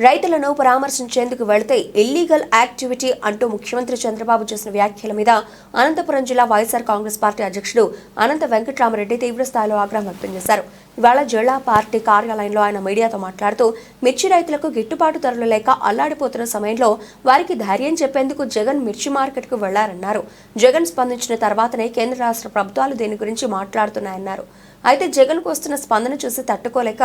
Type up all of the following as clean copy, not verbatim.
రైతులను పరామర్శించేందుకు వెళితే illegal activity అంటూ ముఖ్యమంత్రి చంద్రబాబు చేసిన వ్యాఖ్యల మీద అనంతపురం జిల్లా వైఎస్ఆర్ కాంగ్రెస్ పార్టీ అధ్యక్షుడు అనంత వెంకట్రామరెడ్డి తీవ్రస్థాయిలో ఆగ్రహం వ్యక్తం చేశారు. ఇవాళ జిల్లా పార్టీ కార్యాలయంలో ఆయన మీడియాతో మాట్లాడుతూ మిర్చి రైతులకు గిట్టుబాటు ధరలు లేక అల్లాడిపోతున్న సమయంలో వారికి ధైర్యం చెప్పేందుకు జగన్ మిర్చి మార్కెట్కు వెళ్లారన్నారు. జగన్ స్పందించిన తర్వాతనే కేంద్ర రాష్ట్ర ప్రభుత్వాలు దీని గురించి మాట్లాడుతున్నాయన్నారు. అయితే జగన్కు వస్తున్న స్పందన చూసి తట్టుకోలేక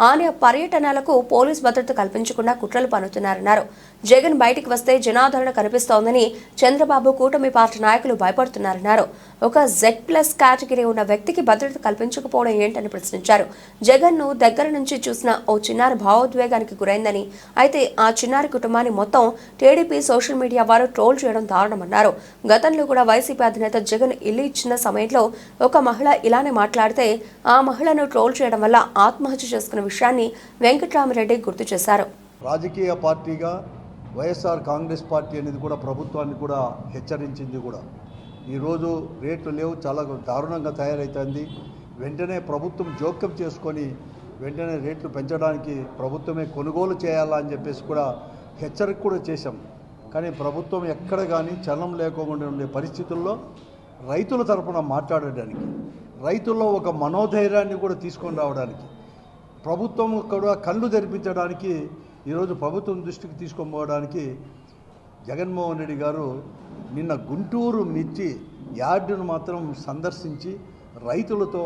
ఆయన పర్యటనలకు పోలీస్ భద్రత కల్పించకుండా కుట్రలు పన్నుతున్నారన్నారు. జగన్ బయటికి వస్తే జనాదరణ కనిపిస్తోందని చంద్రబాబు కూటమి పార్టీ నాయకులు భయపడుతున్నారన్నారు. ఒక Z+ కేటగిరీ ఉన్న వ్యక్తికి భద్రత కల్పించకపోవడం ఏంటని ప్రశ్నించారు. జగన్ ను దగ్గర నుంచి చూసిన ఓ చిన్నారి భావోద్వేగానికి గురైందని, అయితే ఆ చిన్నారి కుటుంబాన్ని మొత్తం టీడీపీ సోషల్ మీడియా వారు ట్రోల్ చేయడం దారుణమన్నారు. గతంలో కూడా వైసీపీ అధినేత జగన్ ఇల్లు ఇచ్చిన సమయంలో ఒక మహిళ ఇలానే మాట్లాడితే ఆ మహిళను ట్రోల్ చేయడం వల్ల ఆత్మహత్య చేసుకున్న విషయాన్ని వెంకట్రామరెడ్డి గుర్తు చేశారు. రాజకీయ పార్టీగా వైఎస్ఆర్ కాంగ్రెస్ పార్టీ అనేది కూడా ప్రభుత్వాన్ని కూడా హెచ్చరించింది. కూడా ఈరోజు రేట్లు లేవు, చాలా దారుణంగా తయారవుతుంది. వెంటనే ప్రభుత్వం జోక్యం చేసుకొని వెంటనే రేట్లు పెంచడానికి ప్రభుత్వమే కొనుగోలు చేయాలా అని చెప్పేసి కూడా హెచ్చరిక కూడా చేశాం. కానీ ప్రభుత్వం ఎక్కడ కానీ చలనం లేకుండా ఉండే పరిస్థితుల్లో రైతుల తరపున మాట్లాడడానికి, రైతుల్లో ఒక మనోధైర్యాన్ని కూడా తీసుకొని రావడానికి, ప్రభుత్వం కూడా కళ్ళు తెరిపించడానికి, ఈరోజు ప్రభుత్వం దృష్టికి తీసుకొని పోవడానికి జగన్మోహన్ రెడ్డి గారు నిన్న గుంటూరు మిర్చి యార్డును మాత్రం సందర్శించి రైతులతో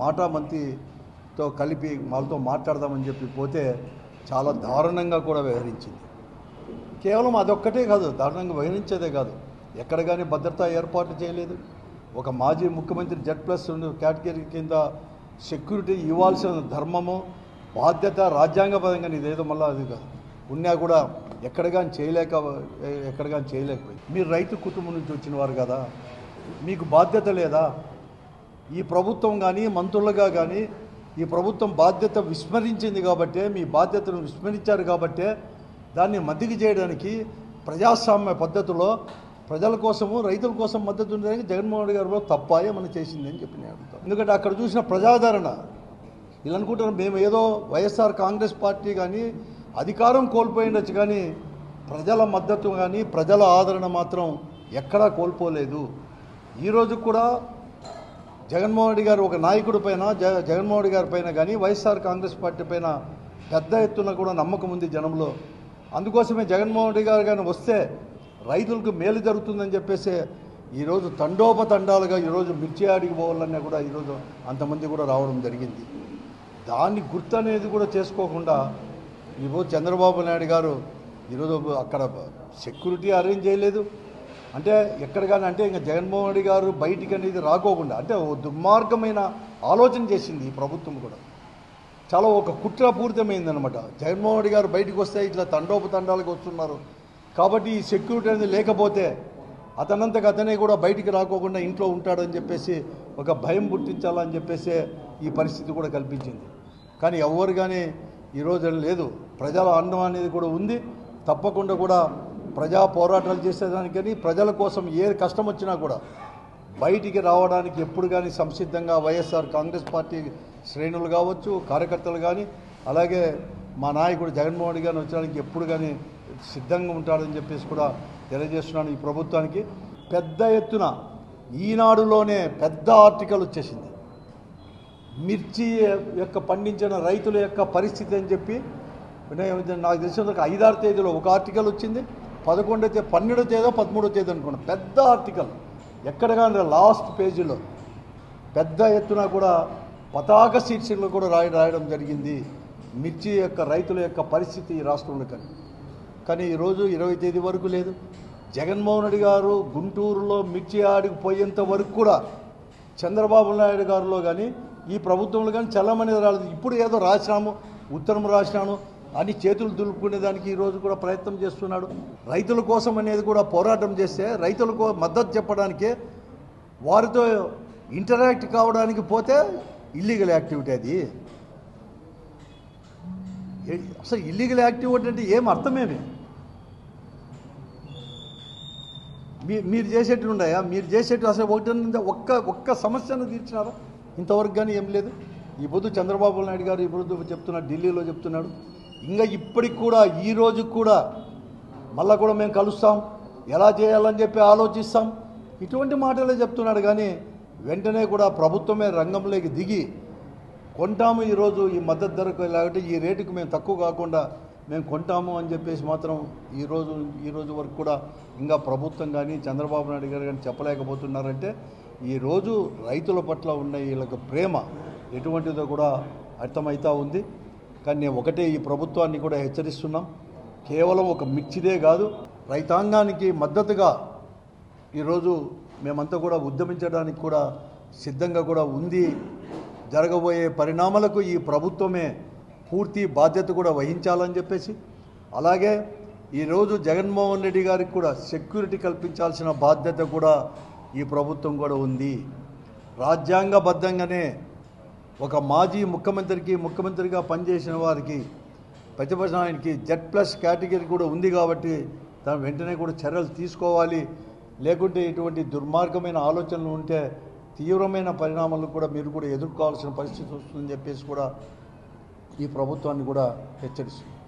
మాటామంతితో కలిపి వాళ్ళతో మాట్లాడదామని చెప్పి పోతే చాలా దారుణంగా కూడా వ్యవహరించింది. కేవలం అదొక్కటే కాదు, దారుణంగా వ్యవహరించేదే కాదు, ఎక్కడ కానీ భద్రతా ఏర్పాటు చేయలేదు. ఒక మాజీ ముఖ్యమంత్రి Z+ కేటగిరీ కింద సెక్యూరిటీ ఇవ్వాల్సిన ధర్మము బాధ్యత రాజ్యాంగపరంగా ఇదేదో మళ్ళీ అది కాదు ఉన్నా కూడా ఎక్కడ కానీ చేయలేకపోయింది. మీరు రైతు కుటుంబం నుంచి వచ్చిన వారు కదా, మీకు బాధ్యత లేదా? ఈ ప్రభుత్వం కానీ మంత్రులుగా కానీ ఈ ప్రభుత్వం బాధ్యత విస్మరించింది కాబట్టే, మీ బాధ్యతను విస్మరించారు కాబట్టే దాన్ని మద్దతు చేయడానికి ప్రజాస్వామ్య పద్ధతిలో ప్రజల కోసము రైతుల కోసం మద్దతు ఉండడానికి జగన్మోహన్ రెడ్డి గారు తప్ప ఏమన్నా చేసింది అని చెప్పి నేను అడుగుతాను. ఎందుకంటే అక్కడ చూసిన ప్రజాదరణ ఇలా అనుకుంటున్నాం, మేము ఏదో వైఎస్ఆర్ కాంగ్రెస్ పార్టీ కానీ అధికారం కోల్పోయిండొచ్చు, కానీ ప్రజల మద్దతు కానీ ప్రజల ఆదరణ మాత్రం ఎక్కడా కోల్పోలేదు. ఈరోజు కూడా జగన్మోహన్ రెడ్డి గారు ఒక నాయకుడి పైన, జగన్మోహన్ రెడ్డి గారి పైన కానీ వైఎస్ఆర్ కాంగ్రెస్ పార్టీ పైన పెద్ద ఎత్తున కూడా నమ్మకం ఉంది జనంలో. అందుకోసమే జగన్మోహన్ రెడ్డి గారు కానీ వస్తే రైతులకు మేలు జరుగుతుందని చెప్పేసి ఈరోజు తండోపతండాలుగా ఈరోజు మిర్చి ఆడికి పోవాలన్నా కూడా ఈరోజు అంతమంది కూడా రావడం జరిగింది. దాన్ని గుర్తు అనేది కూడా చేసుకోకుండా ఈరోజు చంద్రబాబు నాయుడు గారు ఈరోజు అక్కడ సెక్యూరిటీ అరేంజ్ చేయలేదు. అంటే ఎక్కడ కానీ అంటే ఇంకా జగన్మోహన్ రెడ్డి గారు బయటికి అనేది రాకోకుండా అంటే ఓ దుర్మార్గమైన ఆలోచన చేసింది ఈ ప్రభుత్వం కూడా. చాలా ఒక కుట్రపూరితమైందనమాట. జగన్మోహన్ రెడ్డి గారు బయటకు వస్తే ఇట్లా తండోపతండాలకు వస్తున్నారు కాబట్టి ఈ సెక్యూరిటీ అనేది లేకపోతే అతనంతకు అతనే కూడా బయటికి రాకోకుండా ఇంట్లో ఉంటాడని చెప్పేసి ఒక భయం పుట్టించాలని చెప్పేసి ఈ పరిస్థితి కూడా కల్పించింది. కానీ ఎవరు కానీ ఈరోజు లేదు, ప్రజల అన్నం అనేది కూడా ఉంది. తప్పకుండా కూడా ప్రజా పోరాటాలు చేసేదానికని ప్రజల కోసం ఏ కష్టం వచ్చినా కూడా బయటికి రావడానికి ఎప్పుడు కానీ సంసిద్ధంగా వైఎస్ఆర్ కాంగ్రెస్ పార్టీ శ్రేణులు కావచ్చు, కార్యకర్తలు కానీ, అలాగే మా నాయకుడు జగన్మోహన్ రెడ్డి గారిని వచ్చడానికి ఎప్పుడు కానీ సిద్ధంగా ఉంటాడని చెప్పేసి కూడా తెలియజేస్తున్నాను. ఈ ప్రభుత్వానికి పెద్ద ఎత్తున ఈనాడులోనే పెద్ద ఆర్టికల్ వచ్చేసింది, మిర్చి యొక్క పండించిన రైతుల యొక్క పరిస్థితి అని చెప్పి. నాకు తెలిసిన 5-6 తేదీలో ఒక ఆర్టికల్ వచ్చింది, 11వ తేదీ 12వ తేదీ 13వ తేదీ అనుకున్నాను, పెద్ద ఆర్టికల్ ఎక్కడ కానీ లాస్ట్ పేజీలో పెద్ద ఎత్తున కూడా పతాక శీర్షికలు కూడా రాయడం జరిగింది మిర్చి యొక్క రైతుల యొక్క పరిస్థితి ఈ రాష్ట్రంలో. కానీ ఈరోజు 20వ తేదీ వరకు లేదు. జగన్మోహన్ రెడ్డి గారు గుంటూరులో మిర్చి ఆడికి పోయేంత వరకు కూడా చంద్రబాబు నాయుడు గారిలో కానీ ఈ ప్రభుత్వంలో కానీ చల్లమనేది రాలేదు. ఇప్పుడు ఏదో రాసినాము, ఉత్తరం రాసినాను అని చేతులు దులుపుకునేదానికి ఈరోజు కూడా ప్రయత్నం చేస్తున్నాడు. రైతుల కోసం అనేది కూడా పోరాటం చేస్తే రైతులకు మద్దతు చెప్పడానికే వారితో ఇంటరాక్ట్ కావడానికి పోతే ఇల్లీగల్ యాక్టివిటీ. అది అసలు ఇల్లీగల్ యాక్టివిటీ అంటే ఏం అర్థమేమి? మీరు చేసేట్లు ఉన్నాయా? మీరు చేసేట్టు అసలు ఒక్క సమస్యను తీర్చినారా? ఇంతవరకు కానీ ఏం లేదు. ఈ పొద్దు చంద్రబాబు నాయుడు గారు ఈ పొద్దు చెప్తున్నాడు, ఢిల్లీలో చెప్తున్నాడు ఇంకా ఇప్పటికి కూడా ఈ రోజు కూడా మళ్ళా కూడా మేము కలుస్తాం, ఎలా చేయాలని చెప్పి ఆలోచిస్తాం, ఇటువంటి మాటలే చెప్తున్నాడు. కానీ వెంటనే కూడా ప్రభుత్వమే రంగంలోకి దిగి కొంటాము, ఈరోజు ఈ మద్దతు ధరకు లేకపోతే ఈ రేటుకు మేము తక్కువ కాకుండా మేము కొంటాము అని చెప్పేసి మాత్రం ఈరోజు వరకు కూడా ఇంకా ప్రభుత్వం కానీ చంద్రబాబు నాయుడు గారు కానీ చెప్పలేకపోతున్నారంటే ఈరోజు రైతుల పట్ల ఉన్న వీళ్ళకి ప్రేమ ఎటువంటిదో కూడా అర్థమవుతూ ఉంది. కానీ నేను ఒకటే ఈ ప్రభుత్వాన్ని కూడా హెచ్చరిస్తున్నాం, కేవలం ఒక మిర్చిదే కాదు, రైతాంగానికి మద్దతుగా ఈరోజు మేమంతా కూడా ఉద్యమించడానికి కూడా సిద్ధంగా కూడా ఉంది. జరగబోయే పరిణామాలకు ఈ ప్రభుత్వమే పూర్తి బాధ్యత కూడా వహించాలని చెప్పేసి, అలాగే ఈరోజు జగన్మోహన్ రెడ్డి గారికి కూడా సెక్యూరిటీ కల్పించాల్సిన బాధ్యత కూడా ఈ ప్రభుత్వం కూడా ఉంది. రాజ్యాంగబద్ధంగానే ఒక మాజీ ముఖ్యమంత్రిగా పనిచేసిన వారికి ప్రతిపక్షానికి Z+ కేటగిరీ కూడా ఉంది కాబట్టి దాని వెంటనే కూడా చర్యలు తీసుకోవాలి. లేకుంటే ఇటువంటి దుర్మార్గమైన ఆలోచనలు ఉంటే తీవ్రమైన పరిణామాలు కూడా మీరు కూడా ఎదుర్కోవాల్సిన పరిస్థితి వస్తుందని చెప్పేసి కూడా ఈ ప్రభుత్వాన్ని కూడా హెచ్చరిస్తుంది.